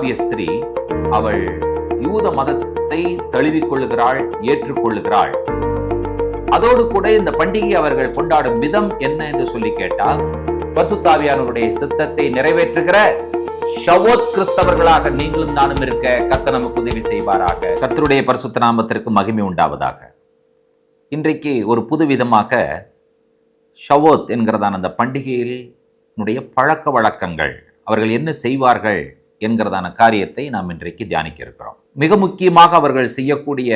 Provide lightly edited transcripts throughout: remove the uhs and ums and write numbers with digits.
மோவாபிய ஸ்திரீ அவள் யூத மதத்தை தழுவிக்கொள்ளுகிறாள், ஏற்றுக்கொள்ளுகிறாள். அதோடு கூட இந்த பண்டிகை அவர்கள் கொண்டாடும் விதம் என்ன என்று சொல்லி கேட்டால், பரிசுத்த ஆவியானவருடைய சித்தத்தை நிறைவேற்றுகிற ஷவோத் கிறிஸ்தவர்களாக நீங்களும் நானும் இருக்க கர்த்தர் நமக்கு உதவி செய்வாராக. கர்த்தருடைய பரிசுத்த நாமத்திற்கு மகிமை உண்டாவதாக. இன்றைக்கு ஒரு புது விதமாக ஷவோத் என்கிறதான அந்த பண்டிகையினுடைய பழக்க வழக்கங்கள், அவர்கள் என்ன செய்வார்கள் என்கிறதான காரியத்தை நாம் இன்றைக்கு தியானிக்க இருக்கிறோம். மிக முக்கியமாக அவர்கள் செய்யக்கூடிய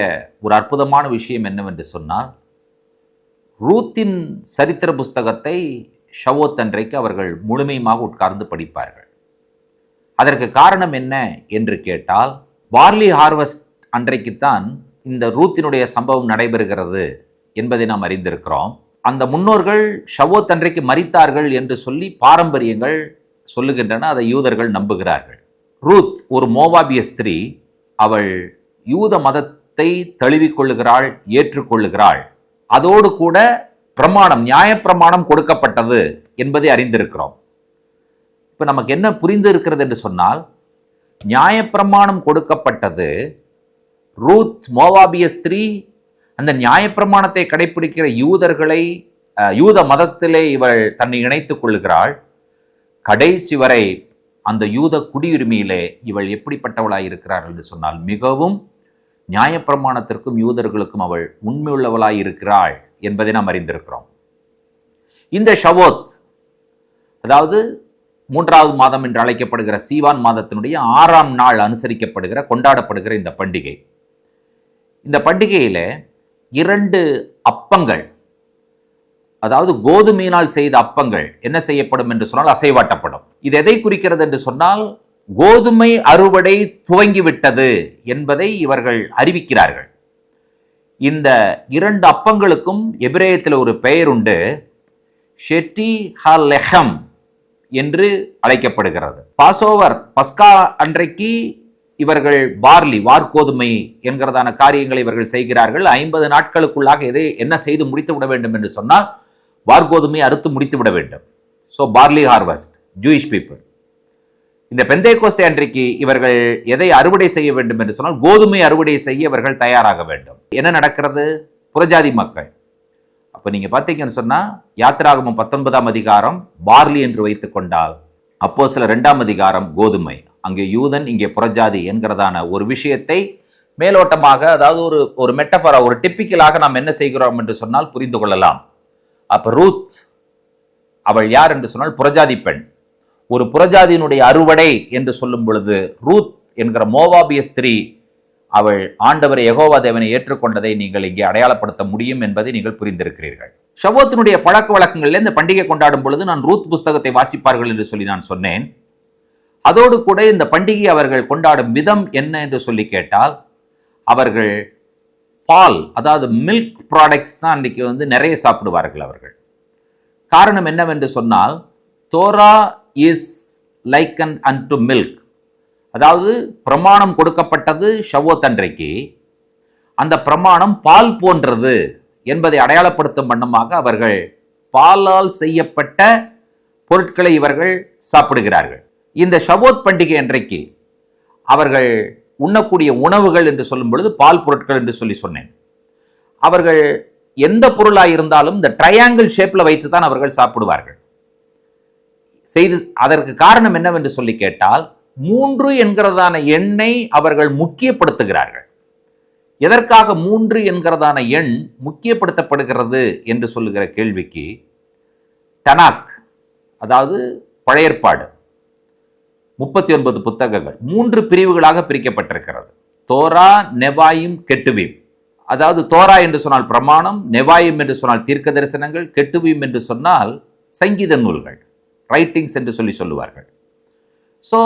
ஒரு அற்புதமான விஷயம் என்னவென்று சொன்னால், ரூத்தின் சரித்திர புஸ்தகத்தை ஷவோத் அன்றைக்கு அவர்கள் முழுமையாக உட்கார்ந்து படிப்பார்கள். அதற்கு காரணம் என்ன என்று கேட்டால், பார்லி ஹார்வெஸ்ட் அன்றைக்குத்தான் இந்த ரூத்தினுடைய சம்பவம் நடைபெறுகிறது என்பதை நாம் அறிந்திருக்கிறோம். அந்த முன்னோர்கள் ஷவோத் அன்றைக்கு மரித்தார்கள் என்று சொல்லி பாரம்பரியங்கள் சொல்லுகின்றன, அதை யூதர்கள் நம்புகிறார்கள். ரூத் ஒரு மோவாபிய ஸ்திரீ, அவள் யூத மதத்தை தழுவிக்கொள்ளுகிறாள், ஏற்றுக்கொள்ளுகிறாள். அதோடு கூட பிரமாணம், நியாயப்பிரமாணம் கொடுக்கப்பட்டது என்பதை அறிந்திருக்கிறோம். இப்போ நமக்கு என்ன புரிந்து இருக்கிறது என்று சொன்னால், நியாயப்பிரமாணம் கொடுக்கப்பட்டது. ரூத் மோவாபிய ஸ்திரீ அந்த நியாயப்பிரமாணத்தை கடைபிடிக்கிற யூதர்களை, யூத மதத்திலே இவள் தன்னை இணைத்துக் கொள்ளுகிறாள். கடைசி வரை அந்த யூத குடியுரிமையிலே இவள் எப்படிப்பட்டவளாய் இருக்கிறாள் என்று சொன்னால், மிகவும் நியாயப்பிரமாணத்திற்கும் யூதர்களுக்கும் அவள் உண்மையுள்ளவளாய் இருக்கிறாள் என்பதை நாம் அறிந்திருக்கிறோம். இந்த ஷவோத், அதாவது 3வது மாதம் என்று அழைக்கப்படுகிற சீவான் மாதத்தினுடைய 6ஆம் நாள் அனுசரிக்கப்படுகிற, கொண்டாடப்படுகிற இந்த பண்டிகை. இந்த பண்டிகையில 2 அப்பங்கள், அதாவது கோதுமையினால் செய்த அப்பங்கள் என்ன செய்யப்படும் என்று சொன்னால் அசைவாட்டப்படும். இது எதை குறிக்கிறது என்று சொன்னால், கோதுமை அறுவடை துவங்கிவிட்டது என்பதை இவர்கள் அறிவிக்கிறார்கள். இந்த 2 அப்பங்களுக்கும் எபிரேயத்தில் ஒரு பெயர் உண்டு, ஷெட்டி ஹலெஹம் என்று அழைக்கப்படுகிறது. பாசோவர், பஸ்கா அன்றைக்கு இவர்கள் பார்லி, வார்கோதுமை என்கிறதான காரியங்களை இவர்கள் செய்கிறார்கள். 50 நாட்களுக்குள்ளாக என்ன செய்து முடித்து விட வேண்டும் என்று சொன்னால், வார்கோதுமை அறுத்து முடித்து விட வேண்டும். So barley harvest, Jewish people. இந்த பெந்தேகோஸ்தே அன்றைக்கு இவர்கள் எதை அறுவடை செய்ய வேண்டும் என்று சொன்னால், கோதுமை அறுவடை செய்ய இவர்கள் தயாராக வேண்டும். என்ன நடக்கிறது? புறஜாதி மக்கள். அப்போ நீங்கள் பார்த்தீங்கன்னு சொன்னால், யாத்திராகமம் 19ஆம் அதிகாரம் பார்லி என்று வைத்துக் கொண்டால், அப்போஸ்தலர் 2ஆம் அதிகாரம் கோதுமை. அங்கே யூதன், இங்கே புறஜாதி என்கிறதான ஒரு விஷயத்தை மேலோட்டமாக, அதாவது ஒரு மெட்டஃபரா, ஒரு டிப்பிக்கலாக நாம் என்ன செய்கிறோம் என்று சொன்னால் புரிந்து கொள்ளலாம். அப்ப ரூத் அவள் யார் என்று சொன்னால் புறஜாதி பெண். ஒரு புறஜாதியினுடைய அறுவடை என்று சொல்லும் பொழுது, ரூத் என்கிற மோவாபிய ஸ்திரீ அவள் ஆண்டவரை யெகோவா தேவனை ஏற்றுக்கொண்டதை நீங்கள் இங்கே அடையாளப்படுத்த முடியும் என்பதை நீங்கள் புரிந்திருக்கிறீர்கள். ஷவோத்தினுடைய பழக்க வழக்கங்களில் இந்த பண்டிகை கொண்டாடும் பொழுது நான் ரூத் புஸ்தகத்தை வாசிப்பார்கள் என்று சொல்லி நான் சொன்னேன். அதோடு கூட இந்த பண்டிகை அவர்கள் கொண்டாடும் விதம் என்ன என்று சொல்லி கேட்டால், அவர்கள் பால், அதாவது மில்க் ப்ராடக்ட்ஸ் தான் அன்றைக்கு நிறைய சாப்பிடுவார்கள் அவர்கள். காரணம் என்னவென்று சொன்னால், தோரா இஸ் லைக்கன் அன்டு மில்க், அதாவது பிரமாணம் கொடுக்கப்பட்டது ஷவோத் அன்றைக்கு. அந்த பிரமாணம் பால் போன்றது என்பதை அடையாளப்படுத்தும் வண்ணமாக அவர்கள் பாலால் செய்யப்பட்ட பொருட்களை இவர்கள் சாப்பிடுகிறார்கள். இந்த ஷவோத் பண்டிகை அன்றைக்கு அவர்கள் உண்ணக்கூடிய உணவுகள் என்று சொல்லும் பொழுது பால் பொருட்கள் என்று சொல்லி சொன்னேன். அவர்கள் எந்த பொருளாக இருந்தாலும் இந்த ட்ரையாங்கிள் ஷேப்ல வைத்து தான் அவர்கள் சாப்பிடுவார்கள். அதற்கு காரணம் என்னவென்று சொல்லி கேட்டால், 3 என்கிறதான எண்ணை அவர்கள் முக்கியப்படுத்துகிறார்கள். எதற்காக 3 என்கிறதான எண் முக்கியப்படுத்தப்படுகிறது என்று சொல்லுகிற கேள்விக்கு, தனாக், அதாவது பழைய ஏற்பாடு 39 புத்தகங்கள் 3 பிரிவுகளாக பிரிக்கப்பட்டிருக்கிறது. தோரா, நெவாயிம், கெட்டுவீம். அதாவது தோரா என்று சொன்னால் பிரமாணம், நெவாயிம் என்று சொன்னால் தீர்க்க தரிசனங்கள், கெட்டுவீம் என்று சொன்னால் சங்கீத நூல்கள், ரைட்டிங்ஸ் என்று சொல்லுவார்கள். ஸோ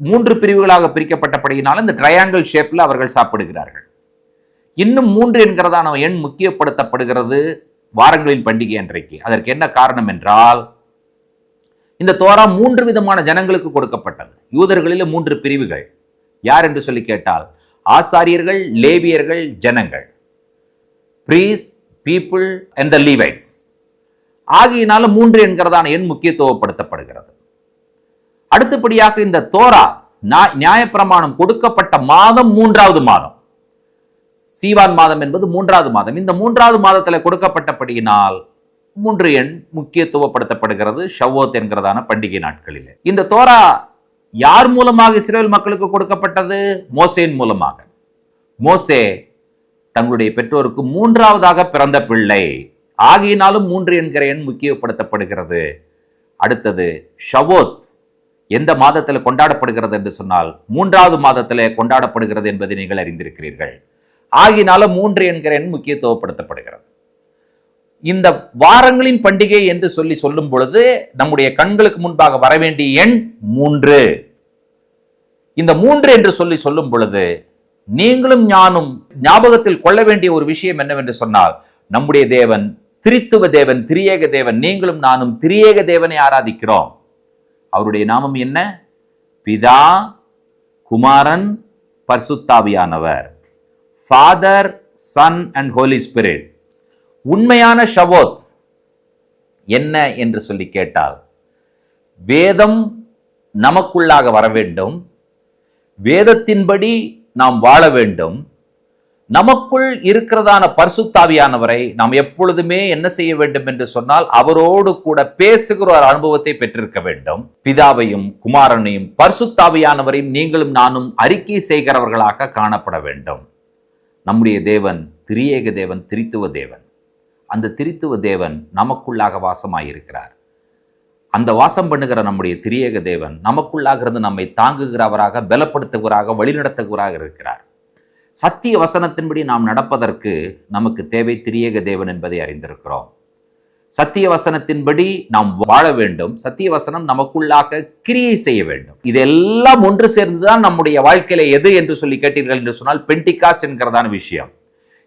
3 பிரிவுகளாக பிரிக்கப்பட்டபடியினால் இந்த ட்ரையாங்கிள் ஷேப்ல அவர்கள் சாப்பிடுகிறார்கள். இன்னும் 3 என்கிறதான எண் முக்கியப்படுத்தப்படுகிறது வாரங்களின் பண்டிகை அன்றைக்கு. அதற்கு என்ன காரணம் என்றால், இந்த தோரா 3 விதமான ஜனங்களுக்கு கொடுக்கப்பட்டது. யூதர்களில் 3 பிரிவுகள். யார் என்று சொல்லி கேட்டால், ஆசாரியர்கள், லேவியர்கள், ஜனங்கள், பிரீஸ்ட், பீப்புள் அண்ட் தி லீவைட்ஸ். ஆகியனால 3 என்கிறதான எண் முக்கியத்துவப்படுத்தப்படுகிறது. அடுத்தபடியாக இந்த தோரா, நியாயப்பிரமாணம் கொடுக்கப்பட்ட மாதம் 3வது மாதம். சீவான் மாதம் என்பது 3வது மாதம். இந்த 3வது மாதத்தில் கொடுக்கப்பட்டபடியினால் 3 எண் முக்கியத்துவப்படுத்தப்படுகிறது ஷவ்வோத் என்கிறதான பண்டிகை நாட்களில். இந்த தோரா யார் மூலமாக இஸ்ரவேல் மக்களுக்கு கொடுக்கப்பட்டது? மோசேயின் மூலமாக. மோசே தங்களுடைய பெற்றோருக்கு 3வதாக பிறந்த பிள்ளை ஆகியினாலும் 3 என்கிற எண் முக்கியப்படுத்தப்படுகிறது. அடுத்தது ஷவ்வோத் எந்த மாதத்தில் கொண்டாடப்படுகிறது என்று சொன்னால் 3வது மாதத்தில் கொண்டாடப்படுகிறது என்பதை நீங்கள் அறிந்திருக்கிறீர்கள். ஆகினால 3 என்கிற எண் முக்கியத்துவப்படுத்தப்படுகிறது. இந்த வாரங்களின் பண்டிகை என்று சொல்லும் பொழுது நம்முடைய கண்களுக்கு முன்பாக வர வேண்டிய எண் 3. இந்த 3 என்று சொல்லும் பொழுது நீங்களும் ஞானும் ஞாபகத்தில் கொள்ள வேண்டிய ஒரு விஷயம் என்னவென்று சொன்னால், நம்முடைய தேவன் திரித்துவ தேவன், திரியேக தேவன். நீங்களும் நானும் திரியேக தேவனை ஆராதிக்கிறோம். அவருடைய நாமம் என்ன? பிதா, குமாரன், பரிசுத்தாவியானவர். Father, Son and Holy Spirit. உண்மையான ஷவ்வோத் என்ன என்று சொல்லி கேட்டால், வேதம் நமக்குள்ளாக வர வேண்டும், வேதத்தின்படி நாம் வாழ வேண்டும், நமக்குள் இருக்கிறதான பரிசுத்தாவியானவரை நாம் எப்பொழுதுமே என்ன செய்ய வேண்டும் என்று சொன்னால், அவரோடு கூட பேசுகிற ஒரு அனுபவத்தை பெற்றிருக்க வேண்டும். பிதாவையும் குமாரனையும் பரிசுத்தாவியானவரையும் நீங்களும் நானும் அறிக்கை செய்கிறவர்களாக காணப்பட வேண்டும். நம்முடைய தேவன் திரியேக தேவன், திரித்துவ தேவன். அந்த திரித்துவ தேவன் நமக்குள்ளாக வாசமாயிருக்கிறார். அந்த வாசம் பண்ணுகிற நம்முடைய திரியேக தேவன் நமக்குள்ளாக இருந்து நம்மை தாங்குகிறவராக, பலப்படுத்துகிறவராக, வழிநடத்துகிறவராக இருக்கிறார். சத்திய வசனத்தின்படி நாம் நடப்பதற்கு நமக்கு தேவை திரியேக தேவன் என்பதை அறிந்திருக்கிறோம். சத்திய வசனத்தின்படி நாம் வாழ வேண்டும். சத்திய வசனம் நமக்குள்ளாக கிரியை செய்ய வேண்டும். இதெல்லாம் ஒன்று சேர்ந்துதான் நம்முடைய வாழ்க்கையில எது என்று சொல்லி கேட்டீர்கள் என்று சொன்னால், பெண்டிகாஸ்ட் என்கிறதான விஷயம்.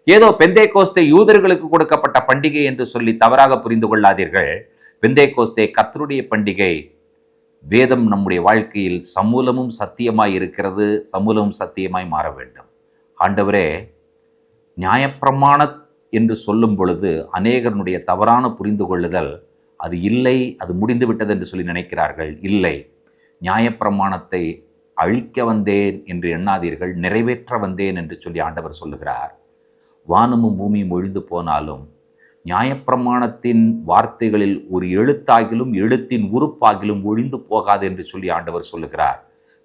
ஏதோ பெந்தேகோஸ்தே யூதர்களுக்கு கொடுக்கப்பட்ட பண்டிகை என்று சொல்லி தவறாக புரிந்து கொள்ளாதீர்கள். பெந்தேகோஸ்தே கர்த்தருடைய பண்டிகை. வேதம் நம்முடைய வாழ்க்கையில் சமூலமும் சத்தியமாய் இருக்கிறது, சமூலமும் சத்தியமாய் மாற வேண்டும். ஆண்டவரே, நியாயப்பிரமாண என்று சொல்லும் பொழுது அநேகருடைய தவறான புரிந்து கொள்ளுதல், அது இல்லை, அது முடிந்து விட்டது என்று சொல்லி நினைக்கிறார்கள். இல்லை, நியாயப்பிரமாணத்தை அழிக்க வந்தேன் என்று எண்ணாதீர்கள், நிறைவேற்ற வந்தேன் என்று சொல்லி ஆண்டவர் சொல்லுகிறார். வானமும் பூமியும் ஒழிந்து போனாலும் நியாயப்பிரமாணத்தின் வார்த்தைகளில் ஒரு எழுத்தாகிலும் எழுத்தின் உறுப்பாகிலும் ஒழிந்து போகாது என்று சொல்லி ஆண்டவர் சொல்லுகிறார்.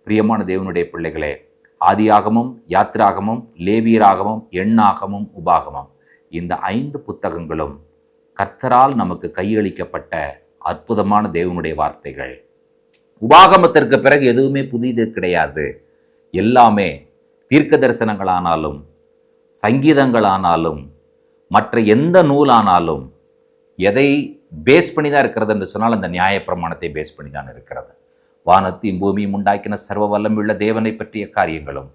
பிரியமான தேவனுடைய பிள்ளைகளே, ஆதியாகமும், யாத்திராகமும், லேவியராகமும், எண்ணாகமும், உபாகமும், இந்த 5 புத்தகங்களும் கர்த்தரால் நமக்கு கையளிக்கப்பட்ட அற்புதமான தேவனுடைய வார்த்தைகள். உபாகமத்திற்கு பிறகு எதுவுமே புதிது கிடையாது. எல்லாமே தீர்க்க தரிசனங்களானாலும், சங்கீதங்களானாலும், மற்ற எந்த நூலானாலும் எதை பேஸ் பண்ணி தான் இருக்கிறது என்று சொன்னால், அந்த நியாயப்பிரமாணத்தை பேஸ் பண்ணி தான் இருக்கிறது. வானத்தையும் பூமியும் உண்டாக்கின சர்வ வல்லமையுள்ள தேவனை பற்றிய காரியங்களும்,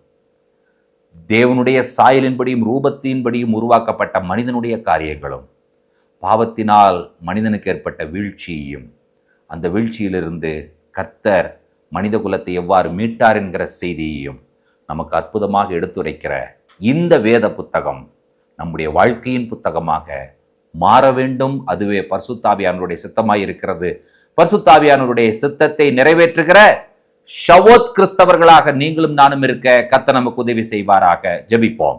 தேவனுடைய சாயலின்படியும் ரூபத்தின்படியும் உருவாக்கப்பட்ட மனிதனுடைய காரியங்களும், பாவத்தினால் மனிதனுக்கு ஏற்பட்ட வீழ்ச்சியையும், அந்த வீழ்ச்சியிலிருந்து கர்த்தர் மனித குலத்தை எவ்வாறு மீட்டார் என்கிற செய்தியையும் நமக்கு அற்புதமாக எடுத்துரைக்கிற இந்த வேத புத்தகம் நம்முடைய வாழ்க்கையின் புத்தகமாக மாற வேண்டும். அதுவே பரிசுத்தாவியானவருடைய சித்தமாய் இருக்கிறது. பரிசுத்தாவியானவருடைய சித்தத்தை நிறைவேற்றுகிற ஷவ்வோத் கிறிஸ்தவர்களாக நீங்களும் நானும் இருக்க கர்த்தர் நமக்கு உதவி செய்வாராக. ஜெபிப்போம்.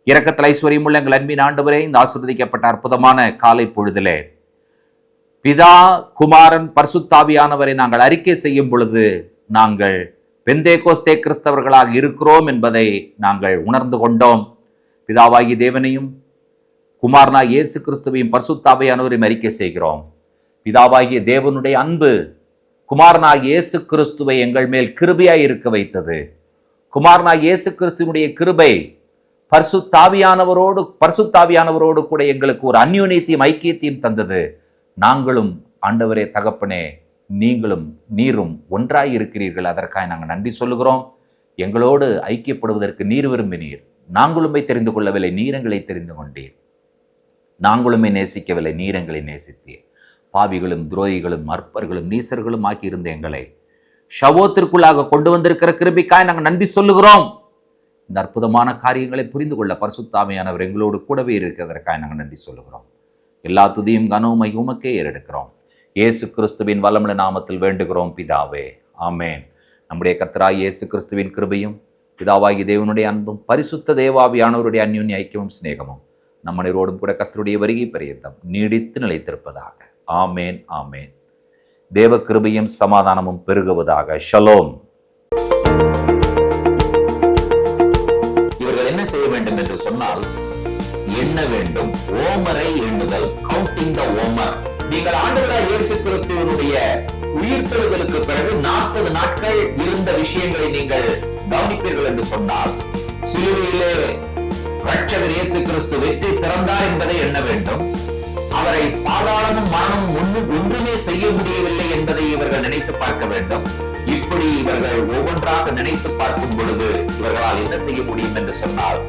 இரக்கத்தில் ஐஸ்வர்யமுள்ள எங்கள் அன்பின் ஆண்டவரே, இந்த ஆசீர்வதிக்கப்பட்ட அற்புதமான காலை பொழுதிலே பிதா, குமாரன், பரிசுத்தாவியானவரை நாங்கள் அறிக்கை செய்யும் பொழுது நாங்கள் பெந்தேகோஸ்தே கிறிஸ்தவர்களாக இருக்கிறோம் என்பதை நாங்கள் உணர்ந்து கொண்டோம். பிதாவாகிய தேவனையும் குமாரனாகிய இயேசு கிறிஸ்துவையும் பரிசுத்தாவியானவரையும் அறிக்கை செய்கிறோம். பிதாவாகிய தேவனுடைய அன்பு குமாரனாகிய இயேசு கிறிஸ்துவை எங்கள் மேல் கிருபையாய் இருக்க வைத்தது. குமாரனாகிய இயேசு கிறிஸ்துவனுடைய கிருபை பரிசுத்தாவியானவரோடு கூட எங்களுக்கு ஒரு அந்யோன்யத்தையும் ஐக்கியத்தையும் தந்தது. நாங்களும் ஆண்டவரே, தகப்பனே, நீரும் ஒன்றாய் இருக்கிறீர்கள். அதற்காக நாங்கள் நன்றி சொல்லுகிறோம். எங்களோடு ஐக்கியப்படுவதற்கு நீர் விரும்பினீர். நாங்களுமே தெரிந்து கொள்ளவில்லை, நீரங்களை தெரிந்து கொண்டீர். நாங்களுமே நேசிக்கவில்லை, நீரங்களை நேசித்தீர். பாவிகளும் துரோகிகளும் அற்பர்களும் நீசர்களும் ஆக்கியிருந்த எங்களை ஷவ்வோத்திற்குள்ளாக கொண்டு வந்திருக்கிற கிருபைக்காய் நாங்கள் நன்றி சொல்லுகிறோம். இந்த அற்புதமான காரியங்களை புரிந்து கொள்ள பரிசுத்தாவியானவர் எங்களோடு கூடவே இருக்கிறதற்காக நாங்கள் நன்றி சொல்லுகிறோம். எல்லா துதியும் கனவும் உமக்கே ஏறெடுக்கிறோம். இயேசு கிறிஸ்துவின் வல்லமுள்ள நாமத்தில் வேண்டுகிறோம் பிதாவே, ஆமேன். நம்முடைய கர்த்தராகிய இயேசு கிறிஸ்துவின் கிருபையும் பிதாவாகிய தேவனுடைய அன்பும் பரிசுத்த தேவாவியானவருடைய அந்யோன்ய ஐக்கியமும் சிநேகமும் நம்ம அனைவரோடும் கூட கர்த்தருடைய வருகை பரியந்தம் நீடித்து நிலைத்திருப்பதாக. ஆமேன், ஆமேன். தேவ கிருபையும் சமாதானமும் பெருகுவதாக. ஷலோம். இவர்கள் என்ன செய்ய வேண்டும் என்று சொன்னால், எண்ண வேண்டும். ஓமரை எண்ணுதல், கவுண்டிங் த ஓமர். நீங்கள் ஆண்டவராகிய இயேசு கிறிஸ்துவினுடைய உயிர்த்தெழுதலுக்கு பிறகு 40 நாட்கள் இருந்த விஷயங்களை நீங்கள் கவனிப்பீர்கள் என்று சொன்னால், சிலுவையிலே ரட்சகர் இயேசு கிறிஸ்து வெற்றி சிறந்தார் என்பதை எண்ண வேண்டும். அவரை பாதாளமும் மரணமும் ஒன்றுமே செய்ய முடியவில்லை என்பதை இவர்கள் நினைத்து பார்க்க வேண்டும். இப்படி இவர்கள் ஒவ்வொன்றாக நினைத்து பார்க்கும் பொழுது இவர்களால் என்ன செய்ய முடியும் என்று சொன்னால்,